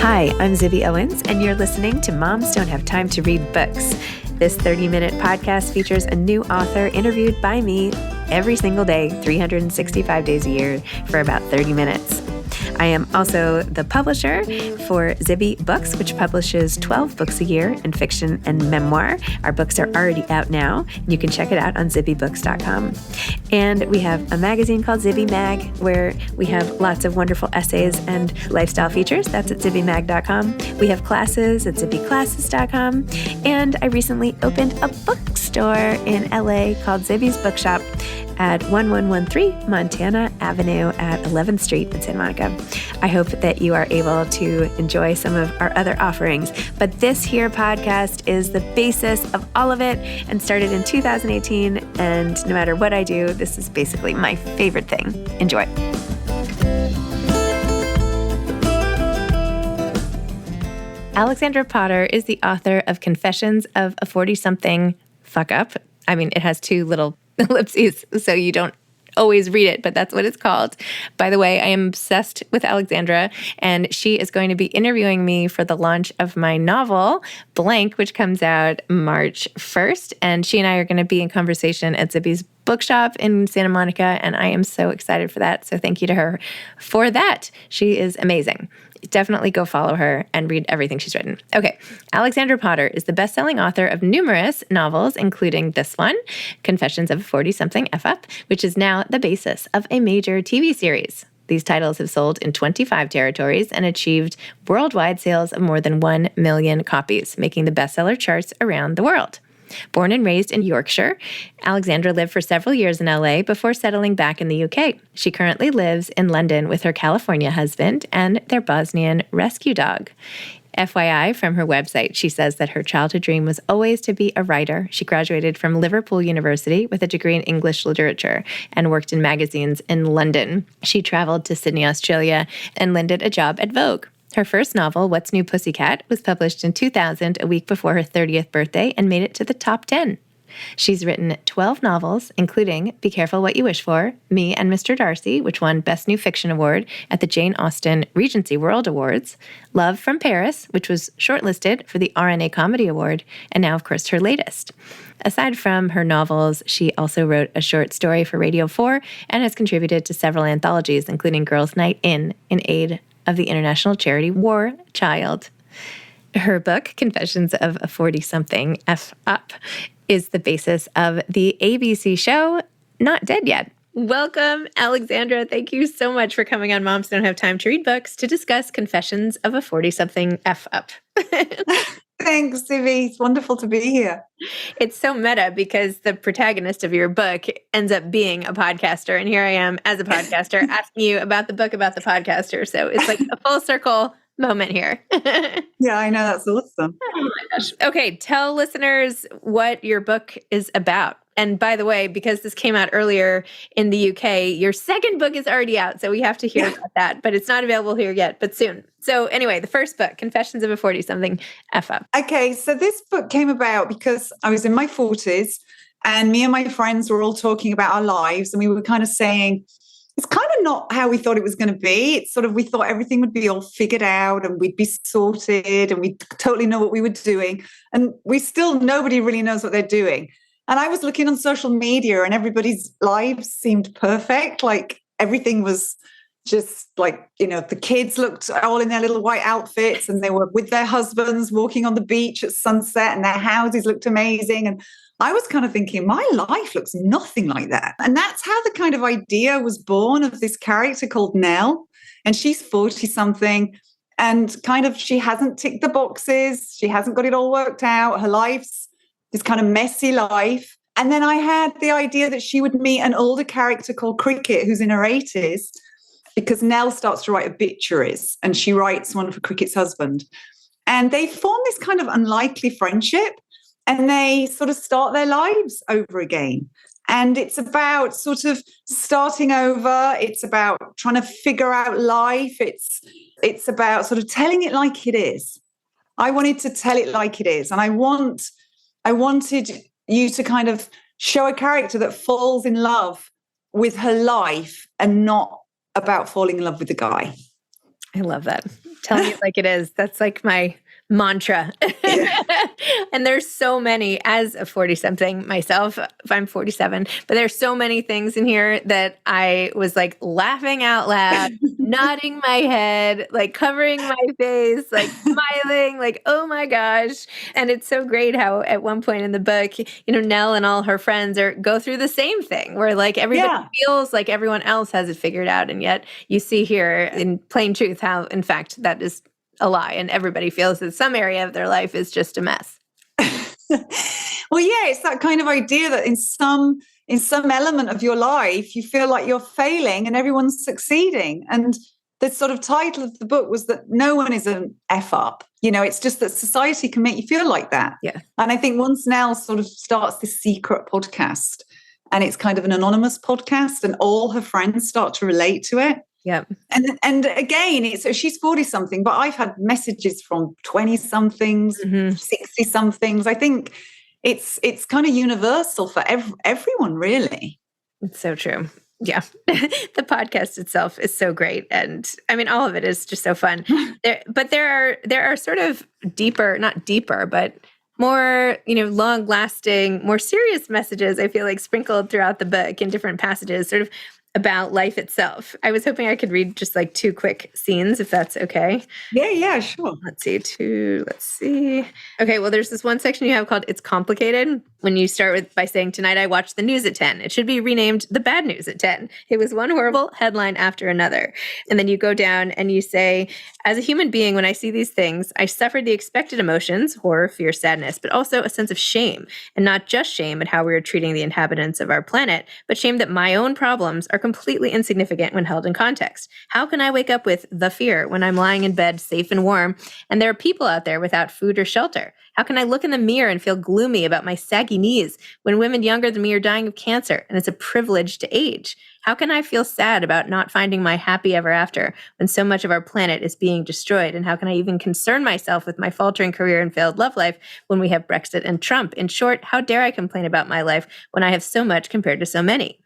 Hi, I'm Zibby Owens, and you're listening to Moms Don't Have Time to Read Books. This 30-minute podcast features a new author interviewed by me every single day, 365 days a year, for about 30 minutes. I am also the publisher for Zibby Books, which publishes 12 books a year in fiction and memoir. Our books are already out now. You can check it out on zibbybooks.com. And we have a magazine called Zibby Mag, where we have lots of wonderful essays and lifestyle features. That's at zibbymag.com. We have classes at zibbyclasses.com. And I recently opened a bookstore in LA called Zibby's Bookshop at 1113 Montana Avenue at 11th Street in Santa Monica. I hope that you are able to enjoy some of our other offerings. But this here podcast is the basis of all of it and started in 2018. And no matter what I do, this is basically my favorite thing. Enjoy. Alexandra Potter is the author of Confessions of a 40-something fuck up. I mean, it has two little ellipses, so you don't always read it, but that's what it's called. By the way, I am obsessed with Alexandra, and she is going to be interviewing me for the launch of my novel, Blank, which comes out March 1st. And she and I are going to be in conversation at Zibby's Bookshop in Santa Monica, and I am so excited for that. So thank you to her for that. She is amazing. Definitely go follow her and read everything she's written. Okay, Alexandra Potter is the best-selling author of numerous novels, including this one, Confessions of a 40-something F-Up, which is now the basis of a major TV series. These titles have sold in 25 territories and achieved worldwide sales of more than 1 million copies, making the bestseller charts around the world. Born and raised in Yorkshire, Alexandra lived for several years in LA before settling back in the UK. She currently lives in London with her California husband and their Bosnian rescue dog. FYI, from her website, she says that her childhood dream was always to be a writer. She graduated from Liverpool University with a degree in English literature and worked in magazines in London. She traveled to Sydney, Australia, and landed a job at Vogue. Her first novel, What's New Pussycat, was published in 2000, a week before her 30th birthday, and made it to the top 10. She's written 12 novels, including Be Careful What You Wish For, Me and Mr. Darcy, which won Best New Fiction Award at the Jane Austen Regency World Awards, Love from Paris, which was shortlisted for the RNA Comedy Award, and now, of course, her latest. Aside from her novels, she also wrote a short story for Radio 4 and has contributed to several anthologies, including Girls' Night in aid of the international charity War Child. Her book, Confessions of a 40-something F-Up, is the basis of the ABC show Not Dead Yet. Welcome, Alexandra. Thank you so much for coming on Moms Don't Have Time to Read Books to discuss Confessions of a 40-something F-Up. Thanks, Zibby. It's wonderful to be here. It's so meta because the protagonist of your book ends up being a podcaster. And here I am as a podcaster asking you about the book about the podcaster. So it's like a full circle moment here. Yeah, I know. That's awesome. Oh my gosh. Okay, tell listeners what your book is about. And by the way, because this came out earlier in the UK, your second book is already out. So we have to hear about that, but it's not available here yet, but soon. So anyway, the first book, Confessions of a 40-something F-Up. Okay, so this book came about because I was in my 40s and me and my friends were all talking about our lives. And we were kind of saying, it's kind of not how we thought it was going to be. It's sort of, we thought everything would be all figured out and we'd be sorted and we'd totally know what we were doing. And nobody really knows what they're doing. And I was looking on social media and everybody's lives seemed perfect. Like everything was just like, the kids looked all in their little white outfits and they were with their husbands walking on the beach at sunset and their houses looked amazing. And I was kind of thinking, my life looks nothing like that. And that's how the kind of idea was born of this character called Nell. And she's 40-something and kind of, she hasn't ticked the boxes. She hasn't got it all worked out. Her life's this kind of messy life. And then I had the idea that she would meet an older character called Cricket, who's in her 80s, because Nell starts to write obituaries and she writes one for Cricket's husband. And they form this kind of unlikely friendship and they sort of start their lives over again. And it's about sort of starting over. It's about trying to figure out life. It's about sort of telling it like it is. I wanted to tell it like it is. And I wanted you to kind of show a character that falls in love with her life and not about falling in love with the guy. I love that. Tell me it like it is. That's like my mantra. Yeah. And there's so many as a 40-something myself. I'm 47, but there's so many things in here that I was like laughing out loud, nodding my head, like covering my face, like smiling, like, oh my gosh. And it's so great how at one point in the book, Nell and all her friends go through the same thing where like everybody feels like everyone else has it figured out. And yet you see here in plain truth how, in fact, that is a lie, and everybody feels that some area of their life is just a mess. Well, yeah, it's that kind of idea that in some element of your life, you feel like you're failing and everyone's succeeding. And the sort of title of the book was that no one is an F up. It's just that society can make you feel like that. Yeah. And I think once Nell sort of starts this secret podcast, and it's kind of an anonymous podcast, and all her friends start to relate to it. Yeah. And again, so she's 40-something, but I've had messages from 20-somethings, 60-somethings. I think it's kind of universal for everyone, really. It's so true. Yeah. The podcast itself is so great. And I mean, all of it is just so fun. But there are sort of deeper, not deeper, but more, long lasting, more serious messages, I feel like sprinkled throughout the book in different passages, sort of about life itself. I was hoping I could read just like 2 quick scenes, if that's okay. Yeah, sure. Let's see. Okay, well, there's this one section you have called It's Complicated. When you start by saying, tonight I watched the news at 10. It should be renamed The Bad News at 10. It was one horrible headline after another. And then you go down and you say, as a human being, when I see these things, I suffered the expected emotions, horror, fear, sadness, but also a sense of shame. And not just shame at how we are treating the inhabitants of our planet, but shame that my own problems are completely insignificant when held in context. How can I wake up with the fear when I'm lying in bed safe and warm, and there are people out there without food or shelter? How can I look in the mirror and feel gloomy about my saggy knees when women younger than me are dying of cancer and it's a privilege to age? How can I feel sad about not finding my happy ever after when so much of our planet is being destroyed? And how can I even concern myself with my faltering career and failed love life when we have Brexit and Trump? In short, how dare I complain about my life when I have so much compared to so many?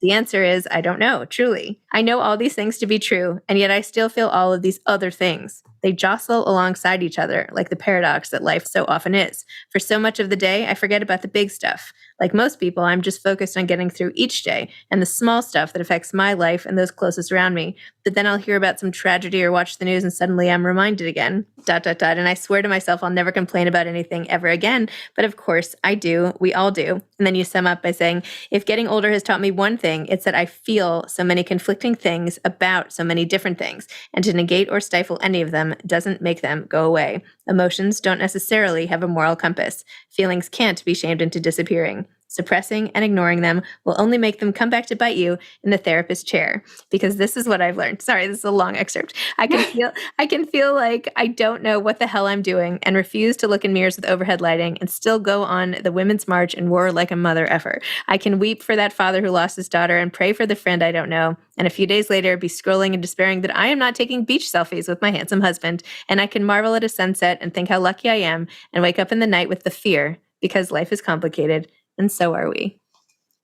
The answer is, I don't know, truly. I know all these things to be true, and yet I still feel all of these other things. They jostle alongside each other, like the paradox that life so often is. For so much of the day, I forget about the big stuff. Like most people, I'm just focused on getting through each day and the small stuff that affects my life and those closest around me. But then I'll hear about some tragedy or watch the news and suddenly I'm reminded again, ... And I swear to myself I'll never complain about anything ever again. But of course, I do. We all do. And then you sum up by saying, if getting older has taught me one thing, it's that I feel so many conflicting things about so many different things. And to negate or stifle any of them doesn't make them go away. Emotions don't necessarily have a moral compass. Feelings can't be shamed into disappearing. Suppressing and ignoring them will only make them come back to bite you in the therapist chair. Because this is what I've learned. Sorry, this is a long excerpt. I can feel like I don't know what the hell I'm doing and refuse to look in mirrors with overhead lighting and still go on the Women's March and roar like a mother effer. I can weep for that father who lost his daughter and pray for the friend I don't know. And a few days later, be scrolling and despairing that I am not taking beach selfies with my handsome husband. And I can marvel at a sunset and think how lucky I am and wake up in the night with the fear because life is complicated. And so are we.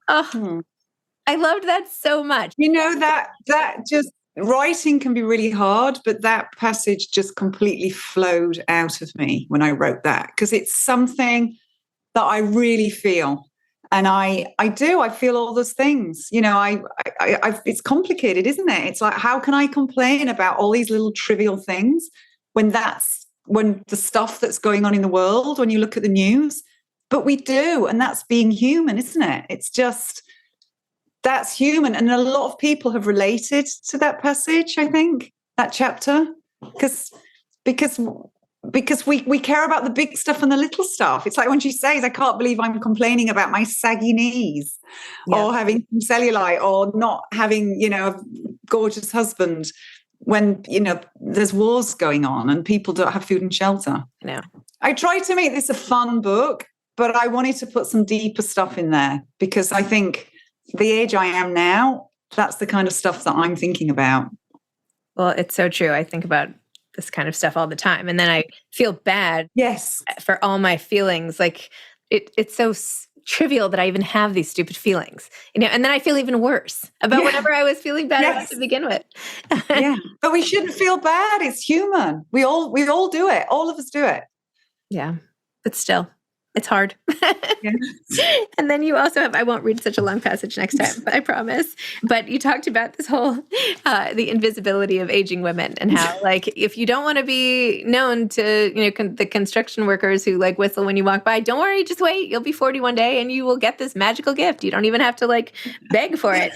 Oh, I loved that so much. That just writing can be really hard, but that passage just completely flowed out of me when I wrote that because it's something that I really feel. And I feel all those things, it's complicated, isn't it? It's like, how can I complain about all these little trivial things when the stuff that's going on in the world, when you look at the news, but we do. And that's being human, isn't it? It's just, that's human. And a lot of people have related to that passage, I think, that chapter, because we care about the big stuff and the little stuff. It's like when she says, I can't believe I'm complaining about my saggy knees or having cellulite or not having, a gorgeous husband when, there's wars going on and people don't have food and shelter. No. I tried to make this a fun book, but I wanted to put some deeper stuff in there because I think the age I am now, that's the kind of stuff that I'm thinking about. Well, it's so true. I think about this kind of stuff all the time. And then I feel bad yes, for all my feelings. Like it's so trivial that I even have these stupid feelings, and then I feel even worse about whatever I was feeling bad about to begin with. Yeah. But we shouldn't feel bad. It's human. We all do it. All of us do it. Yeah. But still, it's hard. Yeah. And then you also have, I won't read such a long passage next time, I promise. But you talked about this whole, the invisibility of aging women and how, like, if you don't want to be known to, the construction workers who like whistle when you walk by, don't worry, just wait. You'll be 40 one day and you will get this magical gift. You don't even have to like beg for it.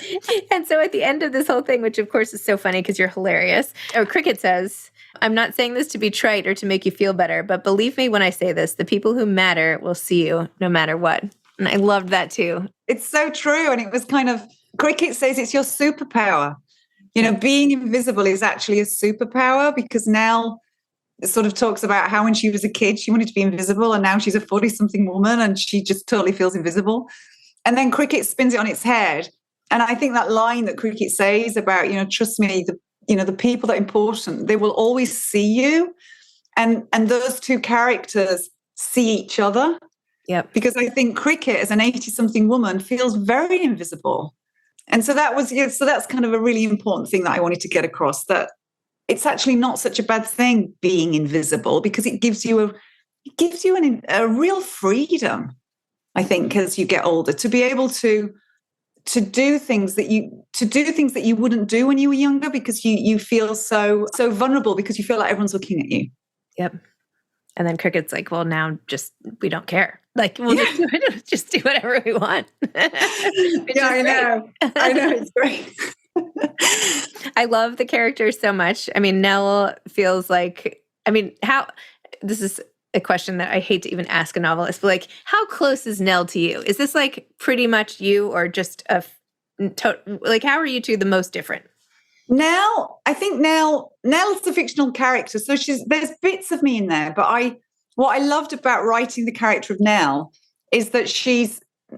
And so at the end of this whole thing, which of course is so funny because you're hilarious, or Cricket says, I'm not saying this to be trite or to make you feel better, but believe me when I say this, the people who matter will see you no matter what. And I loved that too. It's so true. And it was kind of, Cricket says it's your superpower. Being invisible is actually a superpower, because now it sort of talks about how when she was a kid, she wanted to be invisible. And now she's a 40-something woman and she just totally feels invisible. And then Cricket spins it on its head. And I think that line that Cricket says about, trust me, the people that are important, they will always see you. And those two characters see each other. Yep. Because I think Cricket, as an 80-something woman, feels very invisible. And so that's kind of a really important thing that I wanted to get across, that it's actually not such a bad thing being invisible, because it gives you a real freedom, I think, as you get older, to be able to do things that you wouldn't do when you were younger, because you feel so vulnerable, because you feel like everyone's looking at you. Yep. And then Cricket's like, well, now we don't care. Like, we'll just do whatever we want. I know. It's great. I love the characters so much. I mean, Nell feels like, this is a question that I hate to even ask a novelist, but like, how close is Nell to you? Is this like pretty much you, or just like, how are you two the most different? I think Nell's the fictional character. So there's bits of me in there, but what I loved about writing the character of Nell is that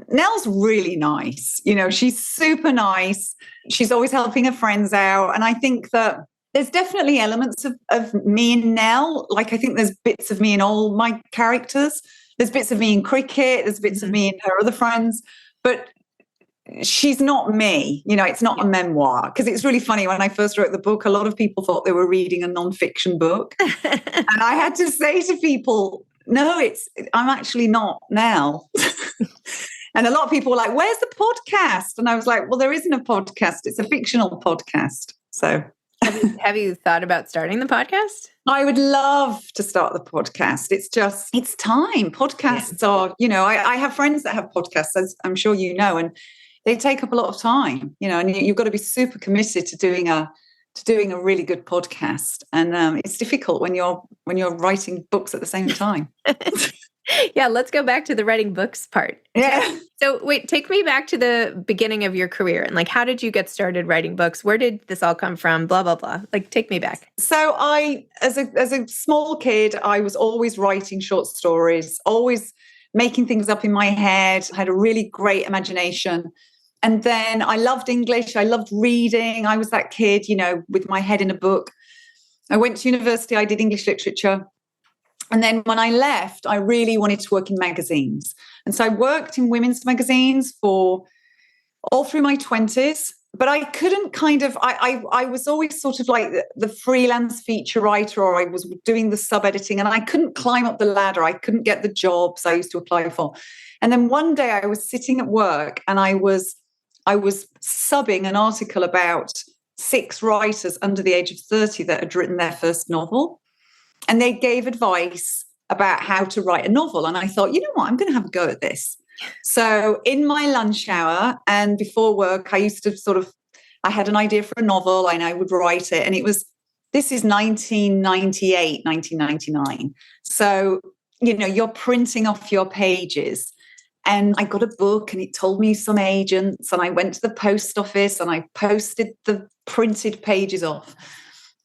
Nell's really nice. She's super nice. She's always helping her friends out. And I think that there's definitely elements of me in Nell. Like, I think there's bits of me in all my characters. There's bits of me in Cricket. There's bits of me in her other friends. But she's not me. It's not a memoir. Because it's really funny, when I first wrote the book, a lot of people thought they were reading a nonfiction book. And I had to say to people, no, I'm actually not Nell. And a lot of people were like, where's the podcast? And I was like, well, there isn't a podcast. It's a fictional podcast. So have you thought about starting the podcast? I would love to start the podcast. It's time. Podcasts are, I have friends that have podcasts, as I'm sure you know, and they take up a lot of time, and you've got to be super committed to doing a really good podcast. And it's difficult when you're writing books at the same time. Yeah, let's go back to the writing books part. Yeah. So wait, take me back to the beginning of your career, and like, how did you get started writing books? Where did this all come from? Blah, blah, blah. Like, take me back. So as a small kid, I was always writing short stories, always making things up in my head. I had a really great imagination. And then I loved English. I loved reading. I was that kid, with my head in a book. I went to university. I did English literature. And then when I left, I really wanted to work in magazines. And so I worked in women's magazines for all through my 20s. But I couldn't I was always sort of like the freelance feature writer, or I was doing the sub-editing, and I couldn't climb up the ladder. I couldn't get the jobs I used to apply for. And then one day I was sitting at work, and I was subbing an article about 6 writers under the age of 30 that had written their first novel. And they gave advice about how to write a novel. And I thought, you know what, I'm going to have a go at this. So in my lunch hour and before work, I used to I had an idea for a novel and I would write it. And this is 1998, 1999. So, you're printing off your pages. And I got a book and it told me some agents, and I went to the post office and I posted the printed pages off.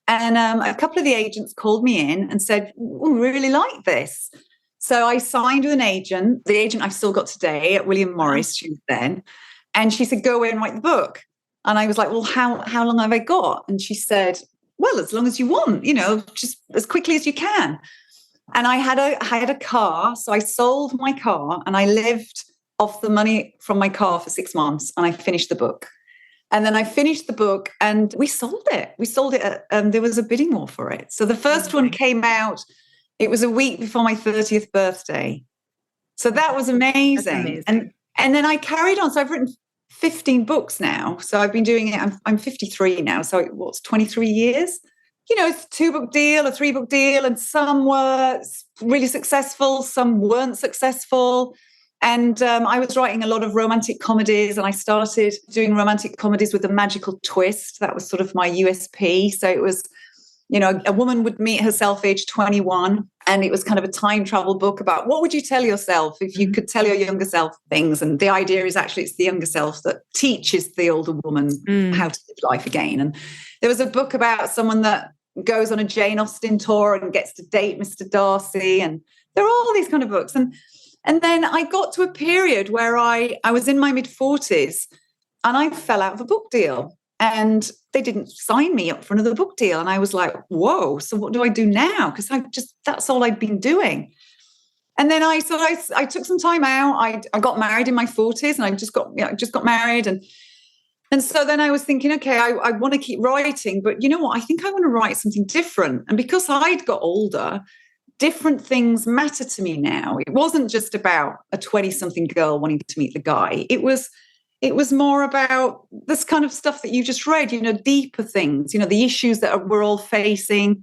And a couple of the agents called me in and said, we really like this. So I signed with an agent, the agent I've still got today at William Morris, she was then. And she said, go away and write the book. And I was like, well, how long have I got? And she said, well, as long as you want, just as quickly as you can. And I had a car. So I sold my car and I lived off the money from my car for 6 months, and I finished the book. And then I finished the book and we sold it. We sold it, there was a bidding war for it. So the first one came out, it was a week before my 30th birthday. So that was amazing. That's amazing. And then I carried on. So I've written 15 books now. So I've been doing it. I'm 53 now. So what's 23 years? You know, it's a 2-book deal, a 3-book deal, and some were really successful, some weren't successful. And I was writing a lot of romantic comedies, and I started doing romantic comedies with a magical twist. That was sort of my USP. So it was, you know, a woman would meet herself age 21, and it was kind of a time travel book about what would you tell yourself if you could tell your younger self things. And the idea is actually it's the younger self that teaches the older woman how to live life again. And there was a book about someone that goes on a Jane Austen tour and gets to date Mr. Darcy. And there are all these kind of books. And then I got to a period where I was in my mid-40s and I fell out of a book deal and they didn't sign me up for another book deal. And I was like, whoa, so what do I do now? Because that's all I'd been doing. And then I took some time out. I got married in my 40s and I just got married. And so then I was thinking, okay, I want to keep writing, but you know what? I think I want to write something different. And because I'd got older, different things matter to me now. It wasn't just about a 20-something girl wanting to meet the guy. It was more about this kind of stuff that you just read, you know, deeper things, you know, the issues that we're all facing.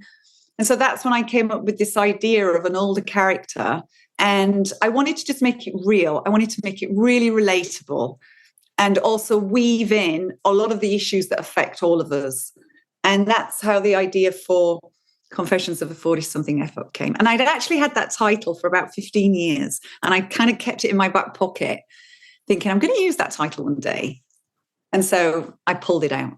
And so that's when I came up with this idea of an older character. And I wanted to just make it real. I wanted to make it really relatable and also weave in a lot of the issues that affect all of us. And that's how the idea for Confessions of a 40-something F-up came. And I'd actually had that title for about 15 years. And I kind of kept it in my back pocket, thinking I'm going to use that title one day. And so I pulled it out.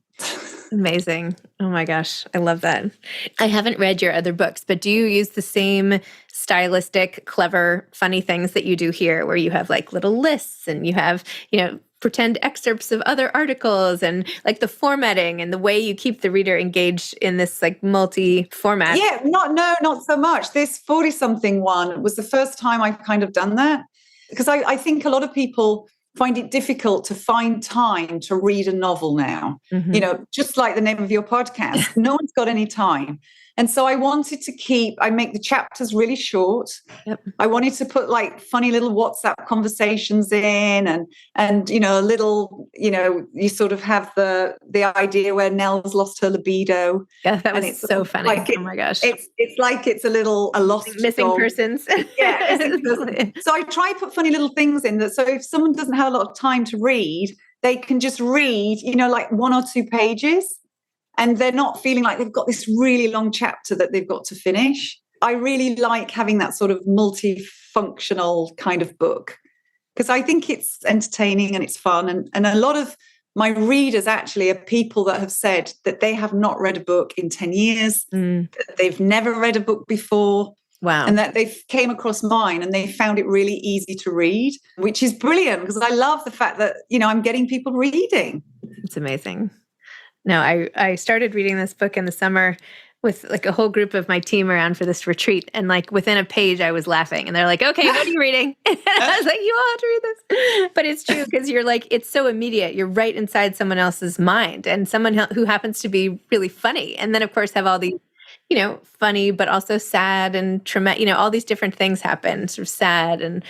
Amazing. Oh my gosh. I love that. I haven't read your other books, but do you use the same stylistic, clever, funny things that you do here, where you have like little lists and you have, you know, pretend excerpts of other articles and like the formatting and the way you keep the reader engaged in this like multi-format? Yeah, not so much. This 40-something one was the first time I've kind of done that, because I think a lot of people find it difficult to find time to read a novel now. You know, just like the name of your podcast, no one's got any time. And so I wanted to I make the chapters really short. Yep. I wanted to put like funny little WhatsApp conversations in and, you know, a little, you know, you sort of have the idea where Nell's lost her libido. Yeah, that was so funny. Like oh my gosh. It's like it's a lost missing dog. Persons. Yeah. So I try to put funny little things in that. So if someone doesn't have a lot of time to read, they can just read, you know, like 1 or 2 pages. And they're not feeling like they've got this really long chapter that they've got to finish. I really like having that sort of multifunctional kind of book because I think it's entertaining and it's fun. And a lot of my readers actually are people that have said that they have not read a book in 10 years. That they've never read a book before. Wow. And that they came across mine and they found it really easy to read, which is brilliant because I love the fact that, you know, I'm getting people reading. It's amazing. No, I started reading this book in the summer with like a whole group of my team around for this retreat. And like within a page, I was laughing and they're like, okay, what are you reading? And I was like, you all have to read this. But it's true because you're like, it's so immediate. You're right inside someone else's mind and someone who happens to be really funny. And then of course have all these, you know, funny, but also sad and traumatic, you know, all these different things happen, sort of sad and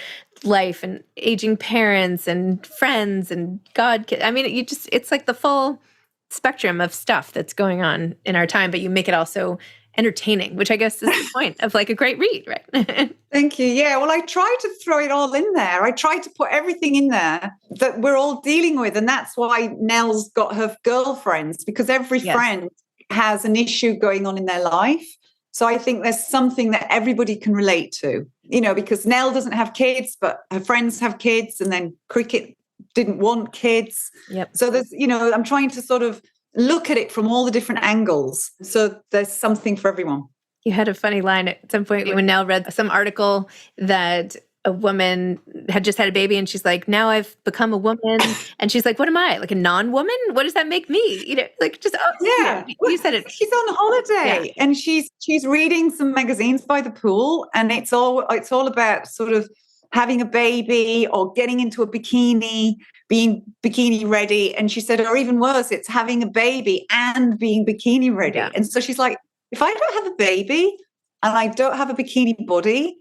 life and aging parents and friends and God. I mean, it's like the full spectrum of stuff that's going on in our time, but you make it also entertaining, which I guess is the point of like a great read, right? Thank you. Yeah, well, I try to throw it all in there. I try to put everything in there that we're all dealing with. And that's why Nell's got her girlfriends, because every friend has an issue going on in their life. So I think there's something that everybody can relate to, you know, because Nell doesn't have kids, but her friends have kids, and then Cricket didn't want kids. Yep. So there's, you know, I'm trying to sort of look at it from all the different angles. So there's something for everyone. You had a funny line at some point when Nell read some article that a woman had just had a baby and she's like, now I've become a woman. And she's like, what am I? Like a non-woman? What does that make me? You know, like just, you said it. She's on holiday and she's reading some magazines by the pool. And it's all about sort of having a baby or getting into a bikini, being bikini ready. And she said, or even worse, it's having a baby and being bikini ready. Yeah. And so she's like, if I don't have a baby and I don't have a bikini body,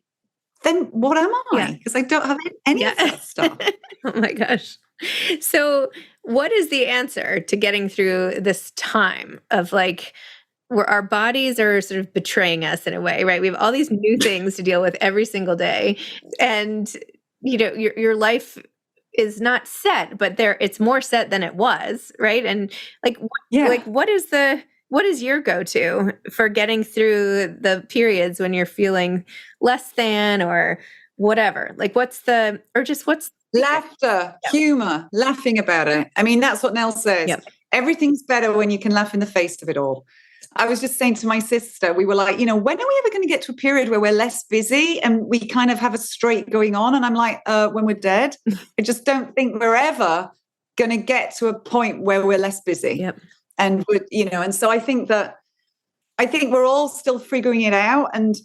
then what am I? Because I don't have any of that stuff. Oh my gosh. So what is the answer to getting through this time of like, where our bodies are sort of betraying us in a way, right? We have all these new things to deal with every single day. And, you know, your life is not set, but it's more set than it was, right? And like, what is your go-to for getting through the periods when you're feeling less than or whatever? Like what's laughter, humor, laughing about it. I mean, that's what Nell says. Yep. Everything's better when you can laugh in the face of it all. I was just saying to my sister, we were like, you know, when are we ever going to get to a period where we're less busy and we kind of have a straight going on? And I'm like, when we're dead. I just don't think we're ever going to get to a point where we're less busy. Yep. And and so I think we're all still figuring it out. And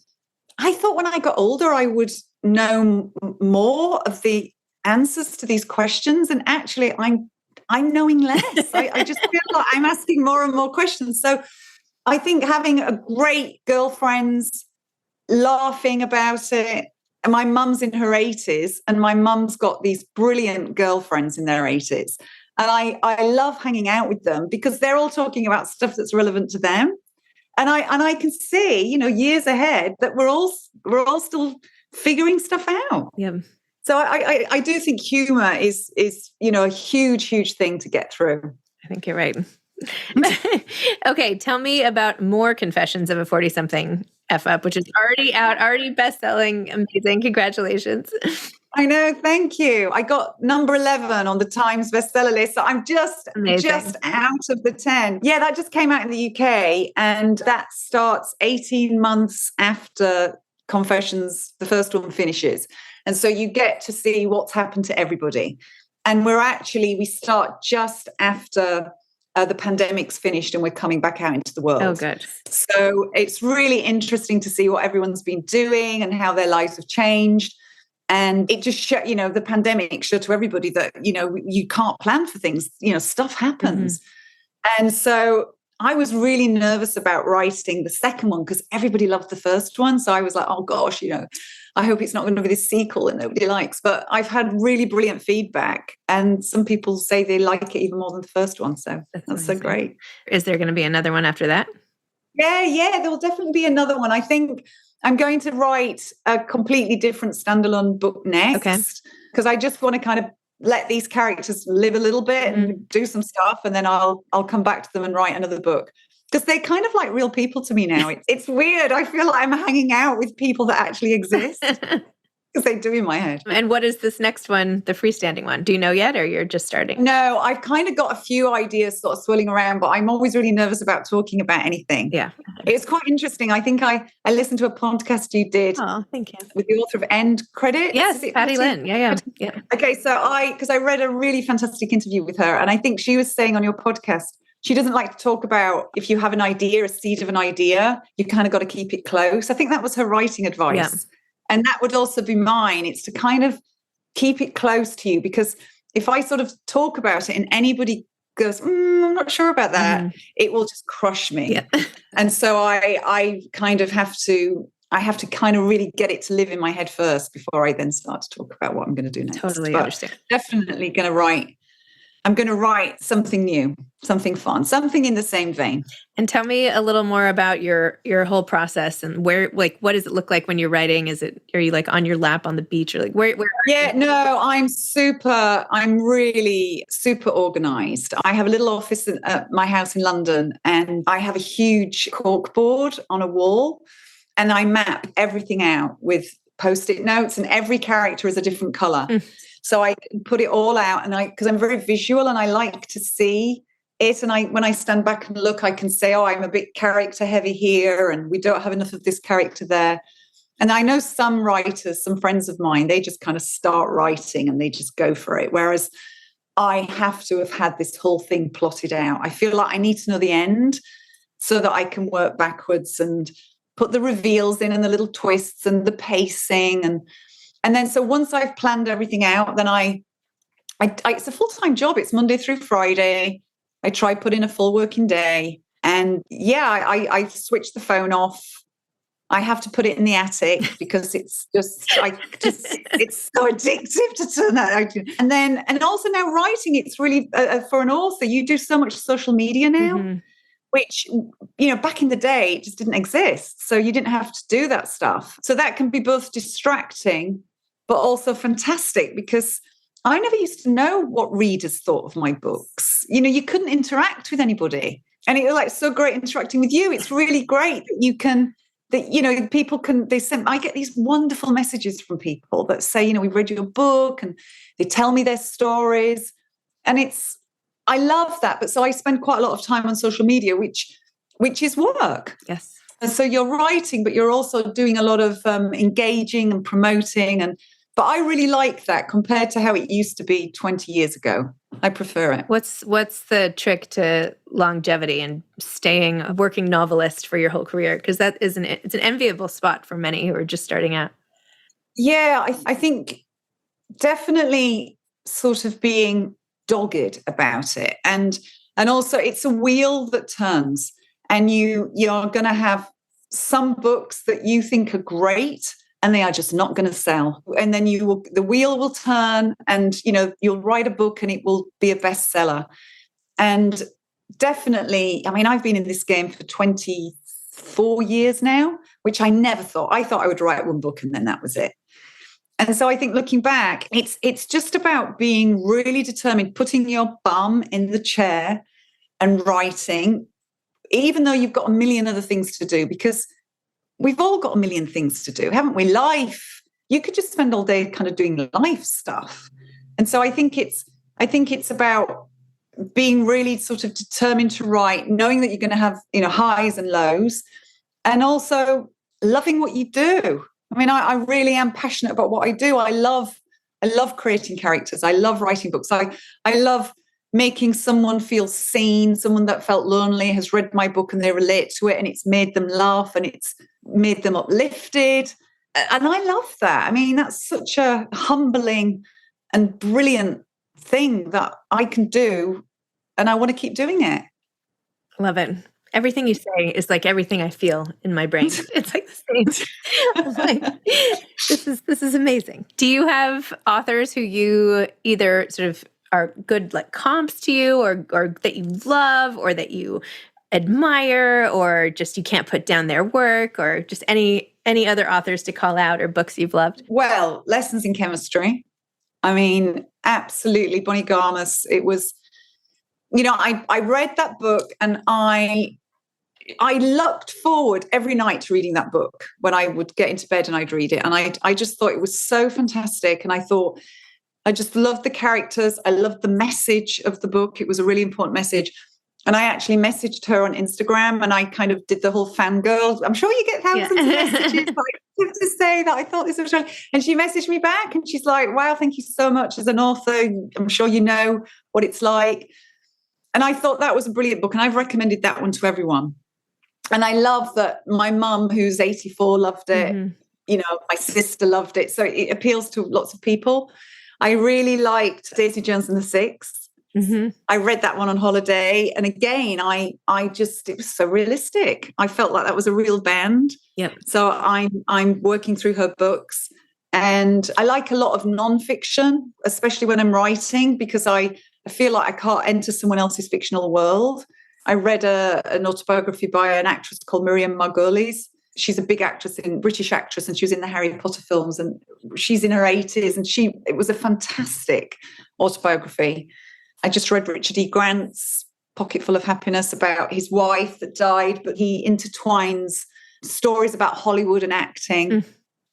I thought when I got older, I would know more of the answers to these questions. And actually, I'm knowing less. I just feel like I'm asking more and more questions. So I think having a great girlfriends, laughing about it. And my mum's in her 80s, and my mum's got these brilliant girlfriends in their 80s. And I love hanging out with them because they're all talking about stuff that's relevant to them. And I can see, you know, years ahead that we're all still figuring stuff out. Yeah. So I do think humor is you know, a huge thing to get through. I think you're right. Okay, tell me about more Confessions of a 40-something F Up, which is already out, already best-selling. Amazing. Congratulations. I know. Thank you. I got number 11 on the Times bestseller list. So I'm just out of the 10. Yeah, that just came out in the UK, and that starts 18 months after Confessions, the first one, finishes. And so you get to see what's happened to everybody. And we start just after the pandemic's finished and we're coming back out into the world. Oh, good. So it's really interesting to see what everyone's been doing and how their lives have changed. And it just showed, you know, the pandemic showed to everybody that, you know, you can't plan for things, you know, stuff happens. Mm-hmm. And so I was really nervous about writing the second one because everybody loved the first one. So I was like, oh gosh, you know, I hope it's not going to be this sequel that nobody likes. But I've had really brilliant feedback. And some people say they like it even more than the first one. So that's so great. Is there going to be another one after that? Yeah, there will definitely be another one. I think I'm going to write a completely different standalone book next. Because I just want to kind of let these characters live a little bit and do some stuff. And then I'll come back to them and write another book. Because they're kind of like real people to me now. It's weird. I feel like I'm hanging out with people that actually exist. Because they do in my head. And what is this next one, the freestanding one? Do you know yet, or you're just starting? No, I've kind of got a few ideas sort of swirling around, but I'm always really nervous about talking about anything. Yeah. It's quite interesting. I think I listened to a podcast you did. Oh, thank you. With the author of End Credits. Yes, Patty Lynn. Yeah. Okay, so because I read a really fantastic interview with her, and I think she was saying on your podcast, she doesn't like to talk about if you have an idea, a seed of an idea, you kind of got to keep it close. I think that was her writing advice. Yeah. And that would also be mine. It's to kind of keep it close to you, because if I sort of talk about it and anybody goes, I'm not sure about that, it will just crush me. Yeah. And so I kind of have to kind of really get it to live in my head first before I then start to talk about what I'm going to do next. Totally understand. Definitely going to write. I'm going to write something new, something fun, something in the same vein. And tell me a little more about your whole process and where, like, what does it look like when you're writing? Are you like on your lap on the beach, or like where? Yeah, no, I'm really super organized. I have a little office at my house in London, and I have a huge cork board on a wall, and I map everything out with Post-it notes, and every character is a different color. So I can put it all out, and because I'm very visual and I like to see it. And when I stand back and look, I can say, oh, I'm a bit character heavy here, and we don't have enough of this character there. And I know some writers, some friends of mine, they just kind of start writing and they just go for it. Whereas I have to have had this whole thing plotted out. I feel like I need to know the end so that I can work backwards and put the reveals in and the little twists and the pacing. And And then, so once I've planned everything out, then I it's a full-time job. It's Monday through Friday. I try put in a full working day. And yeah, I switch the phone off. I have to put it in the attic because it's it's so addictive to turn that. And also now writing, it's really, for an author, you do so much social media now, which, back in the day, it just didn't exist. So you didn't have to do that stuff. So that can be both distracting, but also fantastic, because I never used to know what readers thought of my books. You couldn't interact with anybody. And it was like so great interacting with you. It's really great that you can, people can, I get these wonderful messages from people that say, we've read your book, and they tell me their stories. And I love that. But so I spend quite a lot of time on social media, which is work. Yes. And so you're writing, but you're also doing a lot of engaging and promoting. But I really like that compared to how it used to be 20 years ago. I prefer it. What's the trick to longevity and staying a working novelist for your whole career? Because it's an enviable spot for many who are just starting out. Yeah, I think definitely sort of being dogged about it. And also it's a wheel that turns, and you're going to have some books that you think are great, and they are just not going to sell. And then the wheel will turn, and, you'll write a book and it will be a bestseller. And definitely, I've been in this game for 24 years now, which I never thought. I thought I would write one book and then that was it. And so I think looking back, it's just about being really determined, putting your bum in the chair and writing, even though you've got a million other things to do, because we've all got a million things to do, haven't we? Life, you could just spend all day kind of doing life stuff. And so I think it's about being really sort of determined to write, knowing that you're going to have, highs and lows, and also loving what you do. I really am passionate about what I do. I love creating characters. I love writing books. I love making someone feel seen, someone that felt lonely has read my book and they relate to it, and it's made them laugh and it's made them uplifted. And I love that. That's such a humbling and brilliant thing that I can do, and I want to keep doing it. Love it. Everything you say is like everything I feel in my brain. It's like the same. I'm like, this is amazing. Do you have authors who you either sort of are good like comps to you, or that you love, or that you admire, or just you can't put down their work, or just any other authors to call out or books you've loved? Well, Lessons in Chemistry. Absolutely. Bonnie Garmus. It was, I read that book, and I looked forward every night to reading that book. When I would get into bed and I'd read it. And I just thought it was so fantastic. And I thought, I just loved the characters. I loved the message of the book. It was a really important message. And I actually messaged her on Instagram, and I kind of did the whole fangirl. I'm sure you get thousands of messages, but I have to say that I thought this was really... And she messaged me back, and she's like, wow, thank you so much. As an author, I'm sure you know what it's like. And I thought that was a brilliant book, and I've recommended that one to everyone. And I love that my mum, who's 84, loved it. Mm-hmm. My sister loved it. So it appeals to lots of people. I really liked Daisy Jones and the Six. Mm-hmm. I read that one on holiday. And again, it was so realistic. I felt like that was a real band. Yep. So I'm working through her books. And I like a lot of nonfiction, especially when I'm writing, because I feel like I can't enter someone else's fictional world. I read an autobiography by an actress called Miriam Margolyes. She's a big British actress, and she was in the Harry Potter films, and she's in her 80s, and it was a fantastic autobiography. I just read Richard E. Grant's Pocketful of Happiness about his wife that died, but he intertwines stories about Hollywood and acting,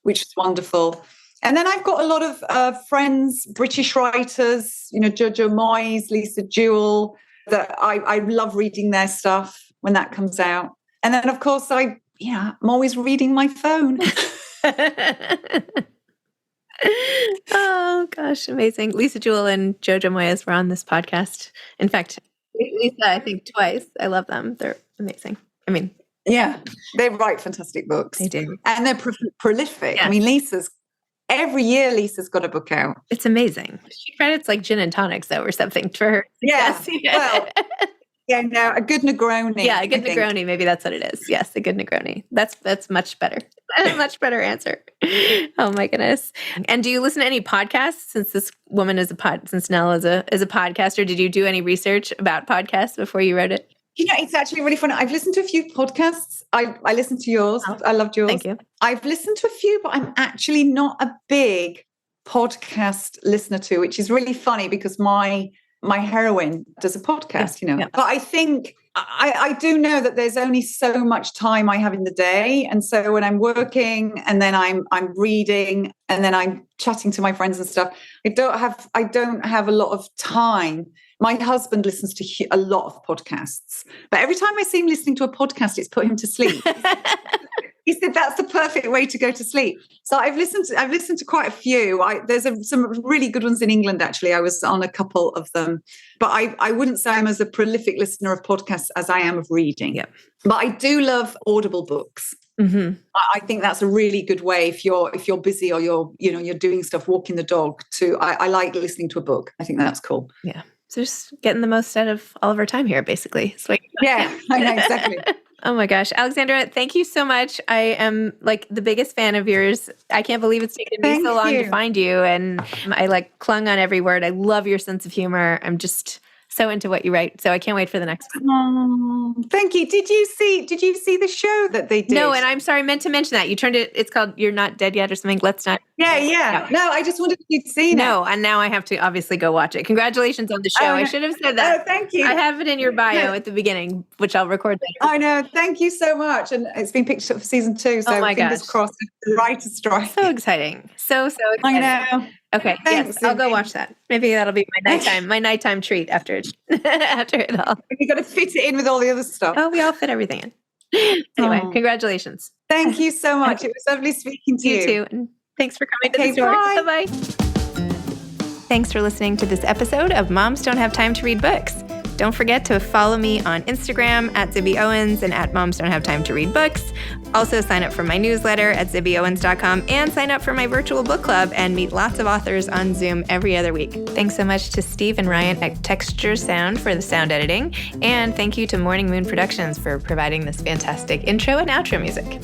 which is wonderful. And then I've got a lot of friends, British writers, Jojo Moyes, Lisa Jewell, that I love reading their stuff when that comes out. And then, of course, I'm always reading my phone. Oh, gosh, amazing. Lisa Jewell and Jojo Moyes were on this podcast. In fact, Lisa, I think twice. I love them. They're amazing. Yeah, they write fantastic books. They do. And they're prolific. Yes. Lisa's Every year, Lisa's got a book out. It's amazing. She credits like gin and tonics, though, or something for her success. Well, yeah, no, a good Negroni. Yeah, a good Negroni. Maybe that's what it is. Yes, a good Negroni. That's much better. A much better answer. Oh my goodness. And do you listen to any podcasts? Since this woman is since Nell is a podcaster, did you do any research about podcasts before you wrote it? It's actually really funny. I've listened to a few podcasts. I listened to yours. Oh, I loved yours. Thank you. I've listened to a few, but I'm actually not a big podcast listener to, which is really funny because my heroine does a podcast, Yeah. But I think I do know that there's only so much time I have in the day. And so when I'm working and then I'm reading and then I'm chatting to my friends and stuff, I don't have a lot of time. My husband listens to a lot of podcasts, but every time I see him listening to a podcast, it's put him to sleep. He said that's the perfect way to go to sleep. So I've listened to quite a few. There's some really good ones in England, actually. I was on a couple of them, but I wouldn't say I'm as a prolific listener of podcasts as I am of reading. Yeah. But I do love Audible books. Mm-hmm. I think that's a really good way if you're busy or you're doing stuff, walking the dog. I like listening to a book. I think that's cool. Yeah. So just getting the most out of all of our time here, basically. Yeah, I know, exactly. Oh my gosh. Alexandra, thank you so much. I am like the biggest fan of yours. I can't believe it's taken me so long to find you. And I like clung on every word. I love your sense of humor. I'm just so into what you write. So I can't wait for the next one. Oh, thank you. Did you see the show that they did? No, and I'm sorry, I meant to mention that. You turned it, it's called You're Not Dead Yet or something. Let's not. Yeah. No, I just wondered if you'd seen it. No, and now I have to obviously go watch it. Congratulations on the show. I should have said that. Oh, thank you. I have it in your bio at the beginning, which I'll record later. I know. Thank you so much. And it's been picked up for season 2. So fingers crossed. Writer's strike. So exciting. So exciting. I know. Okay. Thanks, yes, I'll go watch that. Maybe that'll be my nighttime treat after it all. You've got to fit it in with all the other stuff. Oh, we all fit everything in. Anyway, congratulations. Thank you so much. It was lovely speaking to you. You too. And thanks for coming to the store. Bye-bye. Thanks for listening to this episode of Moms Don't Have Time to Read Books. Don't forget to follow me on Instagram at Zibby Owens and at Moms Don't Have Time to Read Books. Also sign up for my newsletter at zibbyowens.com and sign up for my virtual book club and meet lots of authors on Zoom every other week. Thanks so much to Steve and Ryan at Texture Sound for the sound editing. And thank you to Morning Moon Productions for providing this fantastic intro and outro music.